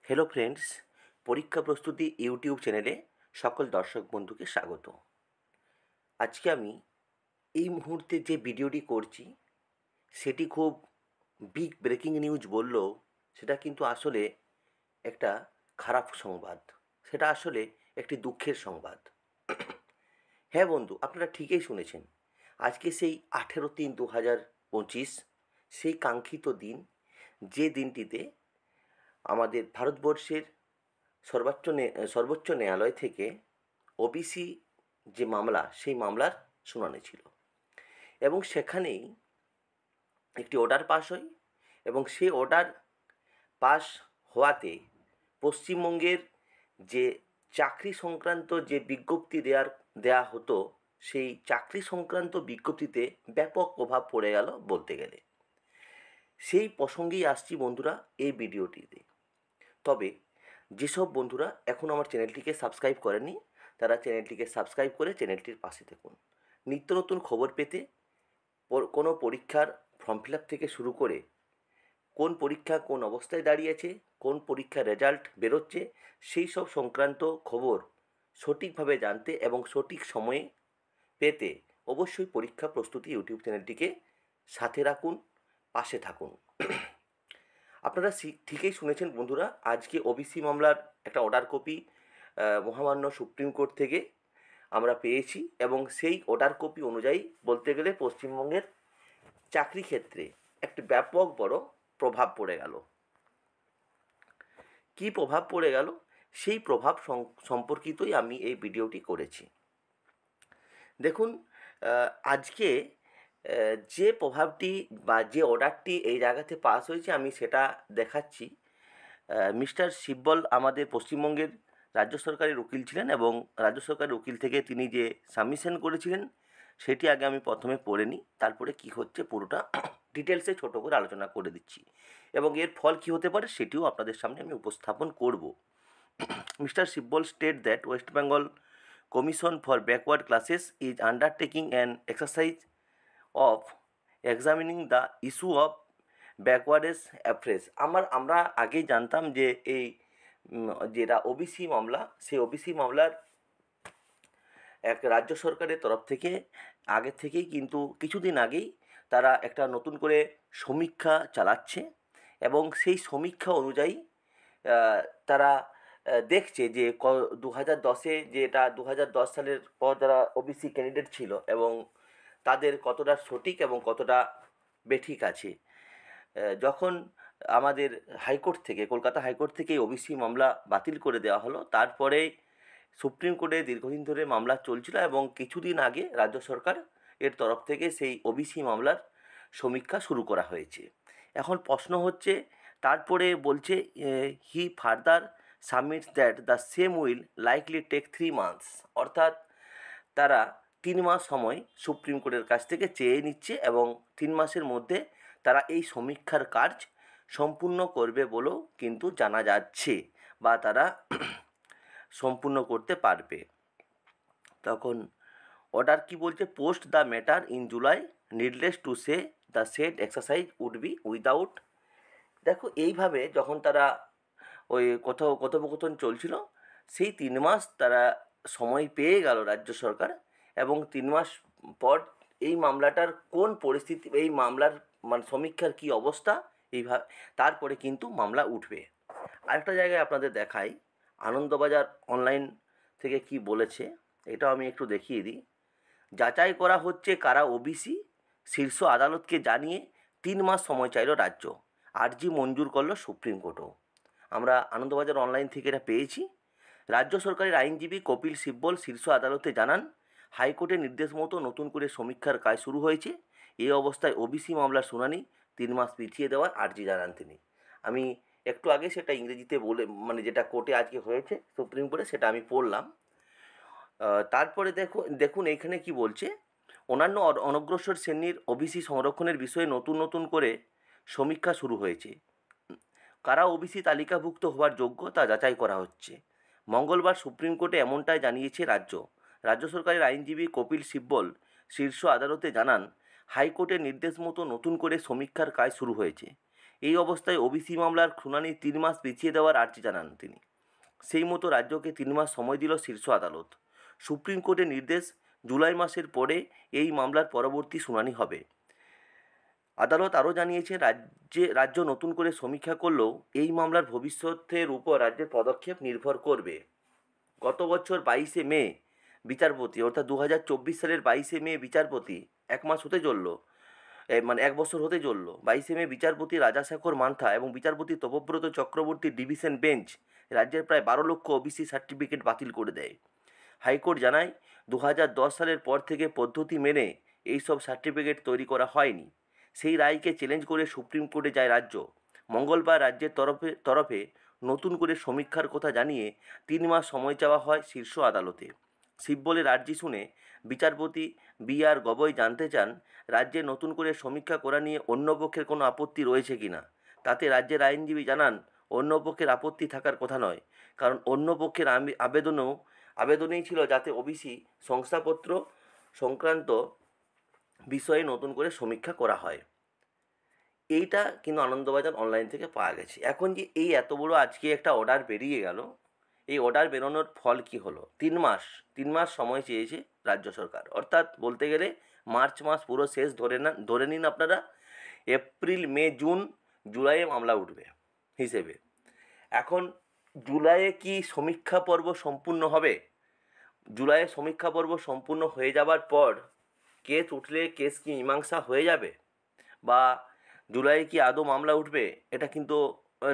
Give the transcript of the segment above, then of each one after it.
Hello friends, পরীক্ষা প্রস্তুতি YouTube চ্যানেলে সকল দর্শক বন্ধুকে স্বাগত। আজকে আমি এই মুহূর্তে যে ভিডিওটি করছি সেটি খুব বিগ ব্রেকিং নিউজ বললেও সেটা কিন্তু আসলে একটা খারাপ সংবাদ, সেটা আসলে একটি দুঃখের সংবাদ। হ্যাঁ বন্ধু, আপনারা ঠিকই শুনেছেন। আজকে সেই 18/3/2025, সেই কাঙ্ক্ষিত দিন, যে দিনটিতে আমাদের ভারতবর্ষের সর্বোচ্চ ন্যায়ালয় থেকে ওবিসি যে মামলা, সেই মামলার শুনানি ছিল এবং সেখানেই একটি অর্ডার পাস হয় এবং সেই অর্ডার পাস হওয়াতে পশ্চিমবঙ্গের যে চাকরি সংক্রান্ত যে বিজ্ঞপ্তি দেয়া হতো, সেই চাকরি সংক্রান্ত বিজ্ঞপ্তিতে ব্যাপক প্রভাব পড়ে গেল বলতে গেলে। সেই প্রসঙ্গেই আসছি বন্ধুরা এই ভিডিওটিতে। তবে যেসব বন্ধুরা এখন আমার চ্যানেলটিকে সাবস্ক্রাইব করেননি, তারা চ্যানেলটিকে সাবস্ক্রাইব করে চ্যানেলটির পাশে থাকুন। নিত্য নতুন খবর পেতে কোনো পরীক্ষার ফর্ম ফিল আপ থেকে শুরু করে কোন পরীক্ষা কোন অবস্থায় দাঁড়িয়েছে, কোন পরীক্ষার রেজাল্ট বেরোচ্ছে, সেই সব সংক্রান্ত খবর সঠিকভাবে জানতে এবং সঠিক সময়ে পেতে অবশ্যই পরীক্ষা প্রস্তুতি ইউটিউব চ্যানেলটিকে সাথে রাখুন, পাশে থাকুন। আপনারা ঠিকই শুনেছেন বন্ধুরা, আজকে ওবিসি মামলার একটা অর্ডার কপি মহামান্য সুপ্রিম কোর্ট থেকে আমরা পেয়েছি এবং সেই অর্ডার কপি অনুযায়ী বলতে গেলে পশ্চিমবঙ্গের চাকরি ক্ষেত্রে একটি ব্যাপক বড় প্রভাব পড়ে গেল। কী প্রভাব পড়ে গেল, সেই প্রভাব সম্পর্কিতই আমি এই ভিডিওটি করেছি। দেখুন, আজকে যে প্রভাবটি বা যে অর্ডারটি এই জায়গাতে পাস হয়েছে আমি সেটা দেখাচ্ছি। মিস্টার শিববল আমাদের পশ্চিমবঙ্গের রাজ্য সরকারের উকিল ছিলেন এবং রাজ্য সরকারের উকিল থেকে তিনি যে সাবমিশন করেছিলেন সেটি আগে আমি প্রথমে পড়ে নিই, তারপরে কী হচ্ছে পুরোটা ডিটেলসে ছোটো করে আলোচনা করে দিচ্ছি এবং এর ফল কী হতে পারে সেটিও আপনাদের সামনে আমি উপস্থাপন করব। Mister Shibabal state that West Bengal Commission for Backward Classes is undertaking an exercise of examining the issue of ব্যাকওয়ার্ডেস অ্যাফ্রেজ। আমরা আগেই জানতাম যে এই যেটা ওবিসি মামলা, সেই ওবিসি মামলার এক রাজ্য সরকারের তরফ থেকে আগে থেকেই কিন্তু কিছুদিন আগেই তারা একটা নতুন করে সমীক্ষা চালাচ্ছে এবং সেই সমীক্ষা অনুযায়ী তারা দেখছে যে 2010-এ যেটা 2010 সালের পর যারা ওবিসি ক্যান্ডিডেট ছিল এবং তাদের কতটা সঠিক এবং কতটা বেঠিক আছে। যখন আমাদের হাইকোর্ট থেকে, কলকাতা হাইকোর্ট থেকে ওবিসি মামলা বাতিল করে দেওয়া হলো, তারপরে সুপ্রিম কোর্টে দীর্ঘদিন ধরে মামলা চলছিল এবং কিছুদিন আগে রাজ্য সরকার এর তরফ থেকে সেই ওবিসি মামলার সমীক্ষা শুরু করা হয়েছে। এখন প্রশ্ন হচ্ছে, তারপরে বলছে he further submits that the same will likely take 3 months, অর্থাৎ তারা 3 মাস সময় সুপ্রিম কোর্টের কাছ থেকে চেয়ে নিচ্ছে এবং 3 মাসের মধ্যে তারা এই সমীক্ষার কাজ সম্পূর্ণ করবে বলেও কিন্তু জানা যাচ্ছে বা তারা সম্পূর্ণ করতে পারবে। তখন অর্ডার কি বলছে, post the matter in July, needless to say the said exercise would be without. দেখো, এইভাবে যখন তারা ওই কথোপকথন চলছিল, সেই 3 মাস তারা সময় পেয়ে গেল রাজ্য সরকার এবং 3 মাস পর এই মামলাটার কোন পরিস্থিতি, এই মামলার মানে সমীক্ষার কী অবস্থা, এইভাবে তারপরে কিন্তু মামলা উঠবে। আরেকটা জায়গায় আপনাদের দেখাই, আনন্দবাজার অনলাইন থেকে কি বলেছে, এটাও আমি একটু দেখিয়ে দিই। যাচাই করা হচ্ছে কারা ওবিসি, শীর্ষ আদালতকে জানিয়ে 3 মাস সময় চাইল রাজ্য, আর্জি মঞ্জুর করল সুপ্রিম কোর্টও। আমরা আনন্দবাজার অনলাইন থেকে এটা পেয়েছি। রাজ্য সরকারের আইনজীবী কপিল সিব্বল শীর্ষ আদালতে জানান, হাইকোর্টের নির্দেশ মতো নতুন করে সমীক্ষার কাজ শুরু হয়েছে। এই অবস্থায় ওবিসি মামলার শুনানি 3 মাস পিছিয়ে দেওয়ার আর্জি জানান তিনি। আমি একটু আগে সেটা ইংরেজিতে বলে, মানে যেটা কোর্টে আজকে হয়েছে সুপ্রিম কোর্টে, সেটা আমি পড়লাম। তারপরে দেখুন এইখানে কি বলছে, অন্যান্য অনগ্রসর শ্রেণীর ওবিসি সংরক্ষণের বিষয়ে নতুন করে সমীক্ষা শুরু হয়েছে। কারা ওবিসি তালিকাভুক্ত হওয়ার যোগ্য তা যাচাই করা হচ্ছে। মঙ্গলবার সুপ্রিম কোর্টে এমনটাই জানিয়েছে রাজ্য সরকারের আইনজীবী কপিল সিব্বল শীর্ষ আদালতে জানান, হাইকোর্টের নির্দেশ মতো নতুন করে সমীক্ষার কাজ শুরু হয়েছে। এই অবস্থায় ওবিসি মামলার শুনানি 3 মাস পিছিয়ে দেওয়ার আর্জি জানান তিনি। সেই মতো রাজ্যকে 3 মাস সময় দিল শীর্ষ আদালত। সুপ্রিম কোর্টের নির্দেশ, জুলাই মাসের পরে এই মামলার পরবর্তী শুনানি হবে। আদালত আরও জানিয়েছে, রাজ্য নতুন করে সমীক্ষা করলেও এই মামলার ভবিষ্যতের উপর রাজ্যের পদক্ষেপ নির্ভর করবে। গত বছর 22শে মে বিচারপতি, অর্থাৎ 2024 সালের 22শে মে বিচারপতি, 1 মাস হতে চলল, মানে 1 বছর হতে চলল, 22শে মে বিচারপতি রাজাশেখর মান্থা এবং বিচারপতি তপব্রত চক্রবর্তীর ডিভিশন বেঞ্চ রাজ্যের প্রায় 12 লক্ষ ওবিসি সার্টিফিকেট বাতিল করে দেয়। হাইকোর্ট জানায়, 2010 সালের পর থেকে পদ্ধতি মেনে এইসব সার্টিফিকেট তৈরি করা হয়নি। সেই রায়কে চ্যালেঞ্জ করে সুপ্রিম কোর্টে যায় রাজ্য। মঙ্গলবার রাজ্যের তরফে নতুন করে সমীক্ষার কথা জানিয়ে 3 মাস সময় চাওয়া হয় শীর্ষ আদালতে। শিববলের আর্জি শুনে বিচারপতি বি.আর. গগৈ জানতে চান, রাজ্যে নতুন করে সমীক্ষা করা নিয়ে অন্য পক্ষের কোনো আপত্তি রয়েছে কিনা। তাতে রাজ্যের আইনজীবী জানান, অন্য পক্ষের আপত্তি থাকার কথা নয়, কারণ অন্য পক্ষের আবেদনেই ছিল যাতে ওবিসি শংসাপত্র সংক্রান্ত বিষয়ে নতুন করে সমীক্ষা করা হয়। এইটা কিন্তু আনন্দবাজার অনলাইন থেকে পাওয়া গেছে। এখন যে এই এত বড় আজকে একটা অর্ডার বেরিয়ে গেল, এই অর্ডার বেরোনোর ফল কি হলো? 3 মাস সময় চেয়েছে রাজ্য সরকার, অর্থাৎ বলতে গেলে মার্চ মাস পুরো শেষ ধরে নিন আপনারা। এপ্রিল, মে, জুন, জুলাইয়ে মামলা উঠবে হিসেবে। এখন জুলাইয়ে কি সমীক্ষা পর্ব সম্পূর্ণ হবে? জুলাইয়ে সমীক্ষা পর্ব সম্পূর্ণ হয়ে যাবার পর কেস উঠলে কেস কি মীমাংসা হয়ে যাবে, বা জুলাইয়ে কি আদৌ মামলা উঠবে, এটা কিন্তু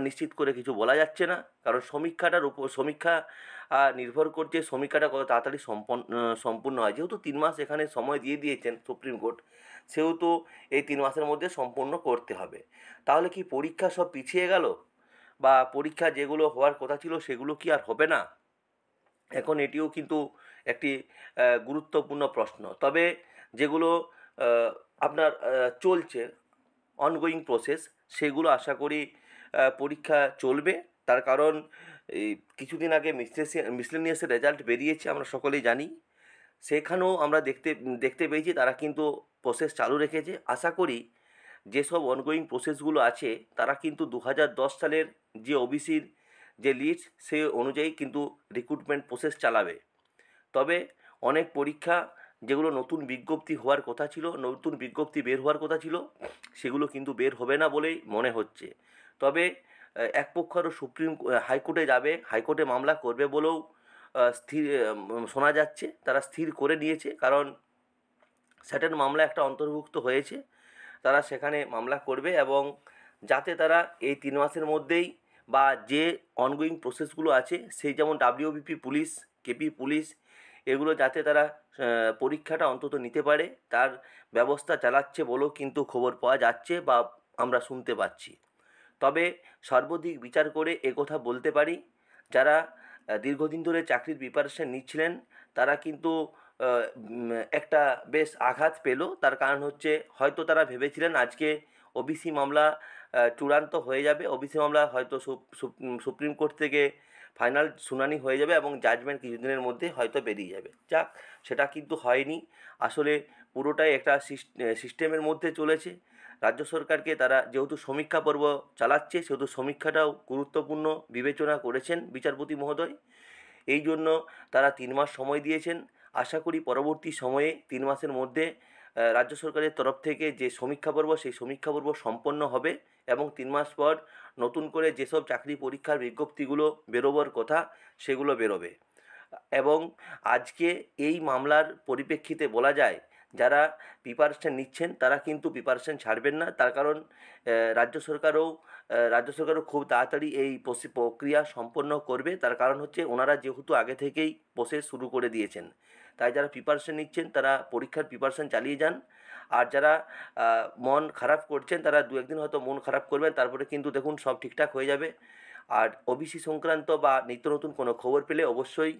নিশ্চিত করে কিছু বলা যাচ্ছে না। কারণ সমীক্ষা নির্ভর করছে সমীক্ষাটা কত তাড়াতাড়ি সম্পূর্ণ হয়। যেহেতু 3 মাস এখানে সময় দিয়ে দিয়েছেন সুপ্রিম কোর্ট, সেহেতু এই 3 মাসের মধ্যে সম্পূর্ণ করতে হবে। তাহলে কি পরীক্ষা সব পিছিয়ে গেল, বা পরীক্ষা যেগুলো হওয়ার কথা ছিল সেগুলো কি আর হবে না? এখন এটিও কিন্তু একটি গুরুত্বপূর্ণ প্রশ্ন। তবে যেগুলো আপনার চলছে অনগোয়িং প্রসেস, সেগুলো আশা করি পরীক্ষা চলবে। তার কারণ এই কিছুদিন আগে মিসলেনিয়াসের রেজাল্ট বেরিয়েছে, আমরা সকলেই জানি। সেখানেও আমরা দেখতে পেয়েছি তারা কিন্তু প্রসেস চালু রেখেছে। আশা করি যেসব অনগোয়িং প্রসেসগুলো আছে তারা কিন্তু 2010 সালের যে ওবিসির যে লিস্ট, সেই অনুযায়ী কিন্তু রিক্রুটমেন্ট প্রসেস চালাবে। তবে অনেক পরীক্ষা যেগুলো নতুন বিজ্ঞপ্তি হওয়ার কথা ছিল, নতুন বিজ্ঞপ্তি বের হওয়ার কথা ছিল, সেগুলো কিন্তু বের হবে না বলেই মনে হচ্ছে। তবে এক পক্ষ আরও হাইকোর্টে যাবে, হাইকোর্টে মামলা করবে বলেও শোনা যাচ্ছে। তারা স্থির করে নিয়েছে, কারণ স্যাটেন মামলা একটা অন্তর্ভুক্ত হয়েছে, তারা সেখানে মামলা করবে, এবং যাতে তারা এই 3 মাসের মধ্যেই বা যে অনগোয়িং প্রসেসগুলো আছে, সেই যেমন ডাব্লিউবিপি পুলিশ, কেপি পুলিশ, এগুলো যাতে তারা পরীক্ষাটা অন্তত নিতে পারে, তার ব্যবস্থা চালাচ্ছে বলেও কিন্তু খবর পাওয়া যাচ্ছে বা আমরা শুনতে পাচ্ছি। তবে সর্বদিক বিচার করে একথা বলতে পারি, যারা দীর্ঘদিন ধরে চাকরির প্রিপারেশন নিচ্ছিলেন তারা কিন্তু একটা বেশ আঘাত পেল। তার কারণ হচ্ছে, হয়তো তারা ভেবেছিলেন আজকে ওবিসি মামলা চূড়ান্ত হয়ে যাবে, ওবিসি মামলা হয়তো সুপ্রিম কোর্ট থেকে ফাইনাল শুনানি হয়ে যাবে এবং জাজমেন্ট কিছুদিনের মধ্যে হয়তো বেরিয়ে যাবে। যাক, সেটা কিন্তু হয়নি। আসলে পুরোটাই একটা সিস্টেমের মধ্যে চলেছে। রাজ্য সরকারকে তারা যেহেতু সমীক্ষা পর্ব চালাচ্ছে, সেহেতু সমীক্ষাটাও গুরুত্বপূর্ণ বিবেচনা করেছেন বিচারপতি মহোদয়। এই জন্য তারা 3 মাস সময় দিয়েছেন। আশা করি পরবর্তী সময়ে 3 মাসের মধ্যে রাজ্য সরকারের তরফ থেকে যে সমীক্ষা পর্ব, সেই সমীক্ষা পর্ব সম্পন্ন হবে এবং 3 মাস পর নতুন করে যেসব চাকরি পরীক্ষার বিজ্ঞপ্তিগুলো বেরোবার কথা, সেগুলো বেরোবে। এবং আজকে এই মামলার পরিপ্রেক্ষিতে বলা যায়, যারা প্রিপারেশন নিচ্ছেন তারা কিন্তু প্রিপারেশন ছাড়বেন না। তার কারণ রাজ্য সরকারও খুব তাড়াতাড়ি এই প্রক্রিয়া সম্পন্ন করবে। তার কারণ হচ্ছে, ওনারা যেহেতু আগে থেকেই প্রসেস শুরু করে দিয়েছেন। তাই যারা প্রিপারেশন নিচ্ছেন তারা পরীক্ষার প্রিপারেশন চালিয়ে যান। আর যারা মন খারাপ করছেন তারা 2-1 দিন হয়তো মন খারাপ করবেন, তারপরে কিন্তু দেখুন সব ঠিকঠাক হয়ে যাবে। আর ওবিসি সংক্রান্ত বা নিত্য নতুন কোনো খবর পেলে অবশ্যই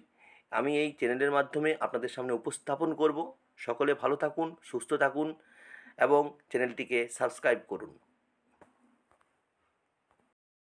আমি এই চ্যানেলের মাধ্যমে আপনাদের সামনে উপস্থাপন করব। সকলে ভালো থাকুন, সুস্থ থাকুন এবং চ্যানেলটিকে সাবস্ক্রাইব করুন।